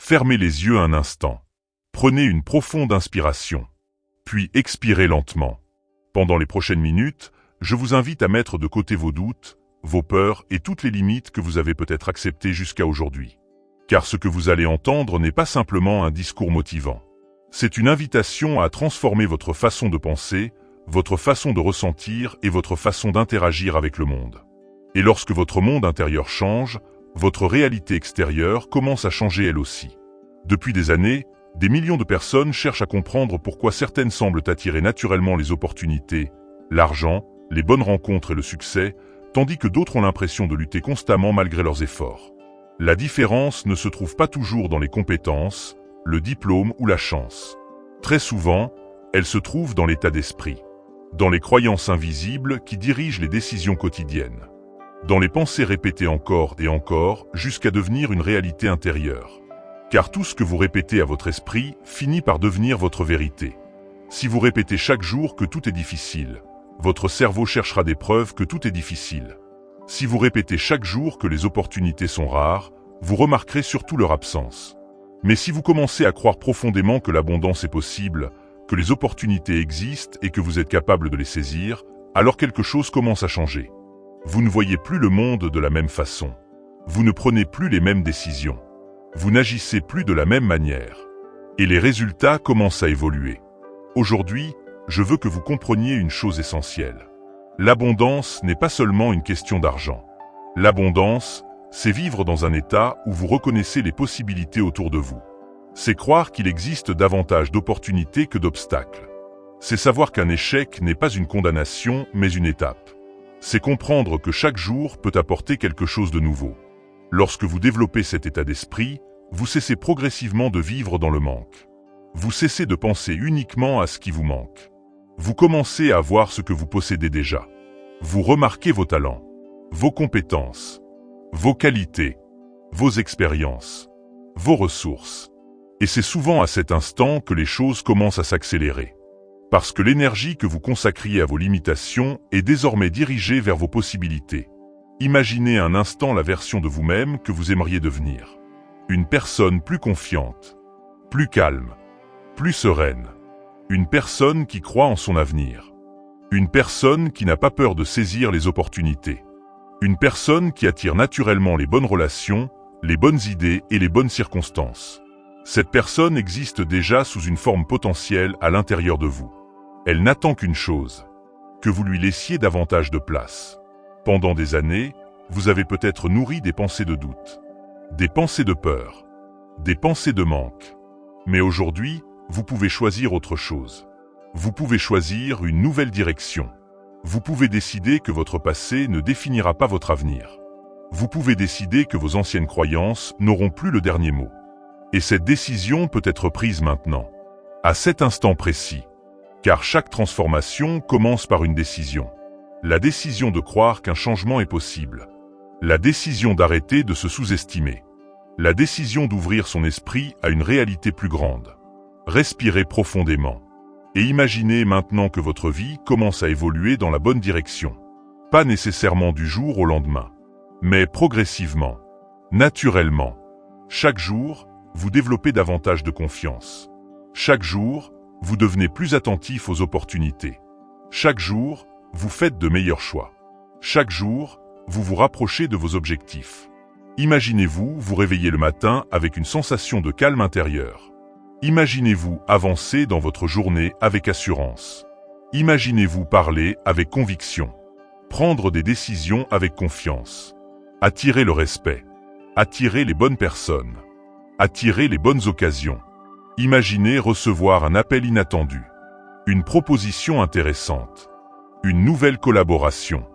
Fermez les yeux un instant. Prenez une profonde inspiration. Puis expirez lentement. Pendant les prochaines minutes, je vous invite à mettre de côté vos doutes, vos peurs et toutes les limites que vous avez peut-être acceptées jusqu'à aujourd'hui. Car ce que vous allez entendre n'est pas simplement un discours motivant. C'est une invitation à transformer votre façon de penser, votre façon de ressentir et votre façon d'interagir avec le monde. Et lorsque votre monde intérieur change, votre réalité extérieure commence à changer elle aussi. Depuis des années, des millions de personnes cherchent à comprendre pourquoi certaines semblent attirer naturellement les opportunités, l'argent, les bonnes rencontres et le succès, tandis que d'autres ont l'impression de lutter constamment malgré leurs efforts. La différence ne se trouve pas toujours dans les compétences, le diplôme ou la chance. Très souvent, elle se trouve dans l'état d'esprit, dans les croyances invisibles qui dirigent les décisions quotidiennes, dans les pensées répétées encore et encore jusqu'à devenir une réalité intérieure. Car tout ce que vous répétez à votre esprit finit par devenir votre vérité. Si vous répétez chaque jour que tout est difficile, votre cerveau cherchera des preuves que tout est difficile. Si vous répétez chaque jour que les opportunités sont rares, vous remarquerez surtout leur absence. Mais si vous commencez à croire profondément que l'abondance est possible, que les opportunités existent et que vous êtes capable de les saisir, alors quelque chose commence à changer. Vous ne voyez plus le monde de la même façon. Vous ne prenez plus les mêmes décisions. Vous n'agissez plus de la même manière. Et les résultats commencent à évoluer. Aujourd'hui, je veux que vous compreniez une chose essentielle. L'abondance n'est pas seulement une question d'argent. L'abondance, c'est vivre dans un état où vous reconnaissez les possibilités autour de vous. C'est croire qu'il existe davantage d'opportunités que d'obstacles. C'est savoir qu'un échec n'est pas une condamnation, mais une étape. C'est comprendre que chaque jour peut apporter quelque chose de nouveau. Lorsque vous développez cet état d'esprit, vous cessez progressivement de vivre dans le manque. Vous cessez de penser uniquement à ce qui vous manque. Vous commencez à voir ce que vous possédez déjà. Vous remarquez vos talents, vos compétences, vos qualités, vos expériences, vos ressources. Et c'est souvent à cet instant que les choses commencent à s'accélérer. Parce que l'énergie que vous consacriez à vos limitations est désormais dirigée vers vos possibilités. Imaginez un instant la version de vous-même que vous aimeriez devenir. Une personne plus confiante, plus calme, plus sereine. Une personne qui croit en son avenir. Une personne qui n'a pas peur de saisir les opportunités. Une personne qui attire naturellement les bonnes relations, les bonnes idées et les bonnes circonstances. Cette personne existe déjà sous une forme potentielle à l'intérieur de vous. Elle n'attend qu'une chose, que vous lui laissiez davantage de place. Pendant des années, vous avez peut-être nourri des pensées de doute, des pensées de peur, des pensées de manque. Mais aujourd'hui, vous pouvez choisir autre chose. Vous pouvez choisir une nouvelle direction. Vous pouvez décider que votre passé ne définira pas votre avenir. Vous pouvez décider que vos anciennes croyances n'auront plus le dernier mot. Et cette décision peut être prise maintenant, à cet instant précis. Car chaque transformation commence par une décision. La décision de croire qu'un changement est possible. La décision d'arrêter de se sous-estimer. La décision d'ouvrir son esprit à une réalité plus grande. Respirez profondément. Et imaginez maintenant que votre vie commence à évoluer dans la bonne direction. Pas nécessairement du jour au lendemain, mais progressivement, naturellement. Chaque jour, vous développez davantage de confiance. Chaque jour, vous devenez plus attentif aux opportunités. Chaque jour, vous faites de meilleurs choix. Chaque jour, vous vous rapprochez de vos objectifs. Imaginez-vous vous réveiller le matin avec une sensation de calme intérieur. Imaginez-vous avancer dans votre journée avec assurance. Imaginez-vous parler avec conviction. Prendre des décisions avec confiance. Attirer le respect. Attirer les bonnes personnes. Attirer les bonnes occasions. Imaginez recevoir un appel inattendu. Une proposition intéressante. Une nouvelle collaboration.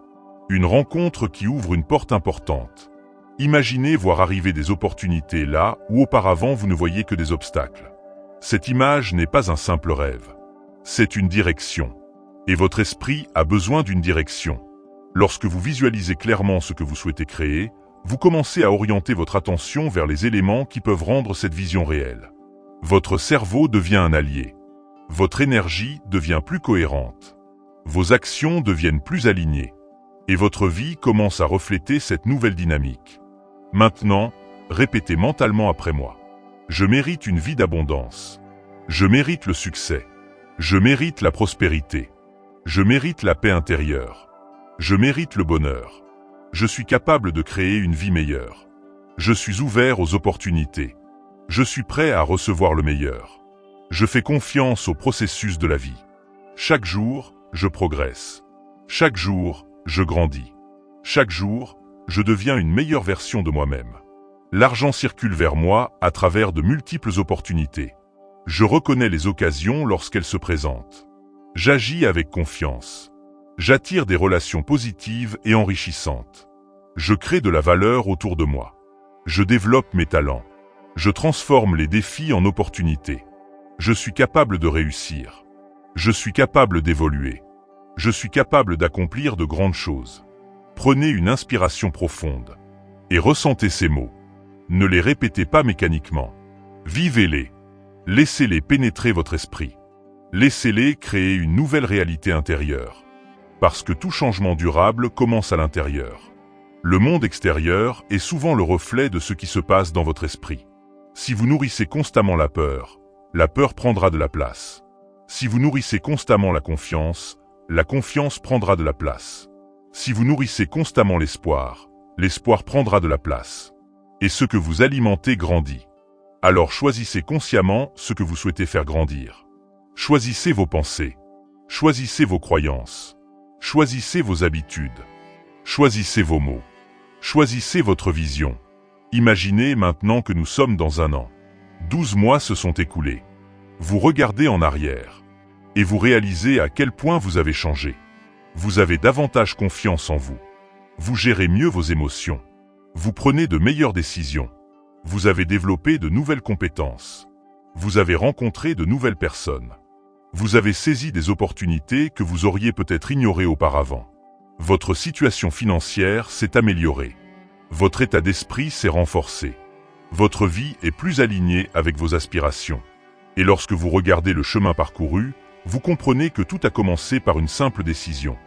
Une rencontre qui ouvre une porte importante. Imaginez voir arriver des opportunités là où auparavant vous ne voyiez que des obstacles. Cette image n'est pas un simple rêve. C'est une direction. Et votre esprit a besoin d'une direction. Lorsque vous visualisez clairement ce que vous souhaitez créer, vous commencez à orienter votre attention vers les éléments qui peuvent rendre cette vision réelle. Votre cerveau devient un allié. Votre énergie devient plus cohérente. Vos actions deviennent plus alignées. Et votre vie commence à refléter cette nouvelle dynamique. Maintenant, répétez mentalement après moi. Je mérite une vie d'abondance. Je mérite le succès. Je mérite la prospérité. Je mérite la paix intérieure. Je mérite le bonheur. Je suis capable de créer une vie meilleure. Je suis ouvert aux opportunités. Je suis prêt à recevoir le meilleur. Je fais confiance au processus de la vie. Chaque jour, je progresse. Chaque jour, je grandis. Chaque jour, je deviens une meilleure version de moi-même. L'argent circule vers moi à travers de multiples opportunités. Je reconnais les occasions lorsqu'elles se présentent. J'agis avec confiance. J'attire des relations positives et enrichissantes. Je crée de la valeur autour de moi. Je développe mes talents. Je transforme les défis en opportunités. Je suis capable de réussir. Je suis capable d'évoluer. Je suis capable d'accomplir de grandes choses. Prenez une inspiration profonde et ressentez ces mots. Ne les répétez pas mécaniquement. Vivez-les. Laissez-les pénétrer votre esprit. Laissez-les créer une nouvelle réalité intérieure. Parce que tout changement durable commence à l'intérieur. Le monde extérieur est souvent le reflet de ce qui se passe dans votre esprit. Si vous nourrissez constamment la peur prendra de la place. Si vous nourrissez constamment la confiance prendra de la place. Si vous nourrissez constamment l'espoir prendra de la place. Et ce que vous alimentez grandit. Alors choisissez consciemment ce que vous souhaitez faire grandir. Choisissez vos pensées. Choisissez vos croyances. Choisissez vos habitudes. Choisissez vos mots. Choisissez votre vision. Imaginez maintenant que nous sommes dans un an. 12 mois se sont écoulés. Vous regardez en arrière. Et vous réalisez à quel point vous avez changé. Vous avez davantage confiance en vous. Vous gérez mieux vos émotions. Vous prenez de meilleures décisions. Vous avez développé de nouvelles compétences. Vous avez rencontré de nouvelles personnes. Vous avez saisi des opportunités que vous auriez peut-être ignorées auparavant. Votre situation financière s'est améliorée. Votre état d'esprit s'est renforcé. Votre vie est plus alignée avec vos aspirations. Et lorsque vous regardez le chemin parcouru, vous comprenez que tout a commencé par une simple décision.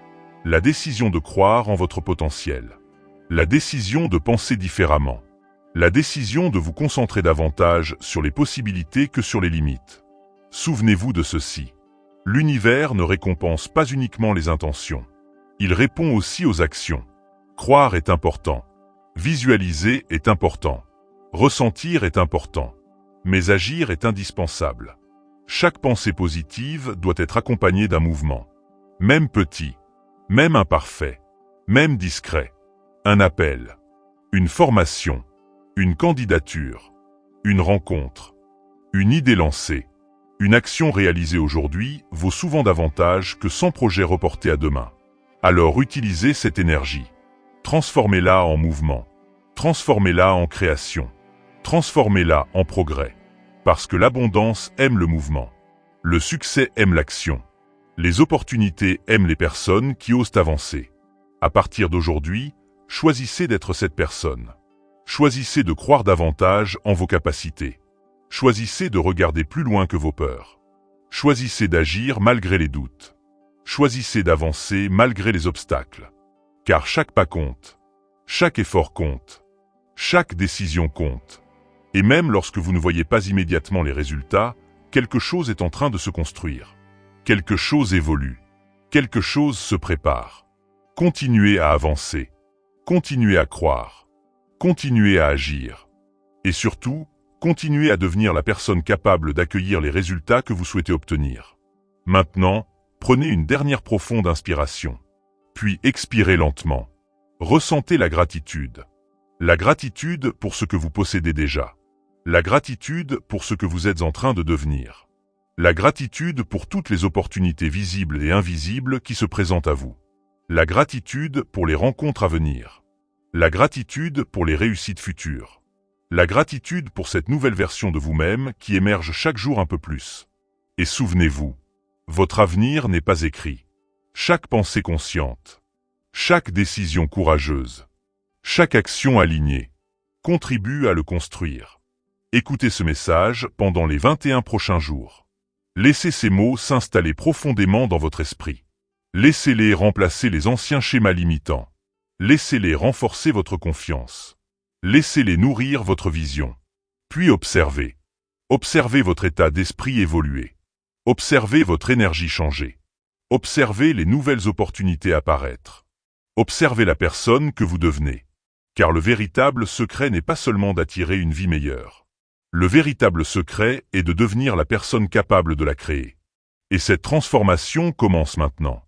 La décision de croire en votre potentiel. La décision de penser différemment. La décision de vous concentrer davantage sur les possibilités que sur les limites. Souvenez-vous de ceci. L'univers ne récompense pas uniquement les intentions. Il répond aussi aux actions. Croire est important. Visualiser est important. Ressentir est important. Mais agir est indispensable. Chaque pensée positive doit être accompagnée d'un mouvement. Même petit, même imparfait, même discret. Un appel, une formation, une candidature, une rencontre, une idée lancée, une action réalisée aujourd'hui vaut souvent davantage que 100 projets reportés à demain. Alors utilisez cette énergie. Transformez-la en mouvement. Transformez-la en création. Transformez-la en progrès. Parce que l'abondance aime le mouvement. Le succès aime l'action. Les opportunités aiment les personnes qui osent avancer. À partir d'aujourd'hui, choisissez d'être cette personne. Choisissez de croire davantage en vos capacités. Choisissez de regarder plus loin que vos peurs. Choisissez d'agir malgré les doutes. Choisissez d'avancer malgré les obstacles. Car chaque pas compte. Chaque effort compte. Chaque décision compte. Et même lorsque vous ne voyez pas immédiatement les résultats, quelque chose est en train de se construire. Quelque chose évolue. Quelque chose se prépare. Continuez à avancer. Continuez à croire. Continuez à agir. Et surtout, continuez à devenir la personne capable d'accueillir les résultats que vous souhaitez obtenir. Maintenant, prenez une dernière profonde inspiration. Puis expirez lentement. Ressentez la gratitude. La gratitude pour ce que vous possédez déjà. La gratitude pour ce que vous êtes en train de devenir. La gratitude pour toutes les opportunités visibles et invisibles qui se présentent à vous. La gratitude pour les rencontres à venir. La gratitude pour les réussites futures. La gratitude pour cette nouvelle version de vous-même qui émerge chaque jour un peu plus. Et souvenez-vous, votre avenir n'est pas écrit. Chaque pensée consciente, chaque décision courageuse, chaque action alignée, contribue à le construire. Écoutez ce message pendant les 21 prochains jours. Laissez ces mots s'installer profondément dans votre esprit. Laissez-les remplacer les anciens schémas limitants. Laissez-les renforcer votre confiance. Laissez-les nourrir votre vision. Puis observez. Observez votre état d'esprit évoluer. Observez votre énergie changer. Observez les nouvelles opportunités apparaître. Observez la personne que vous devenez. Car le véritable secret n'est pas seulement d'attirer une vie meilleure. Le véritable secret est de devenir la personne capable de la créer. Et cette transformation commence maintenant.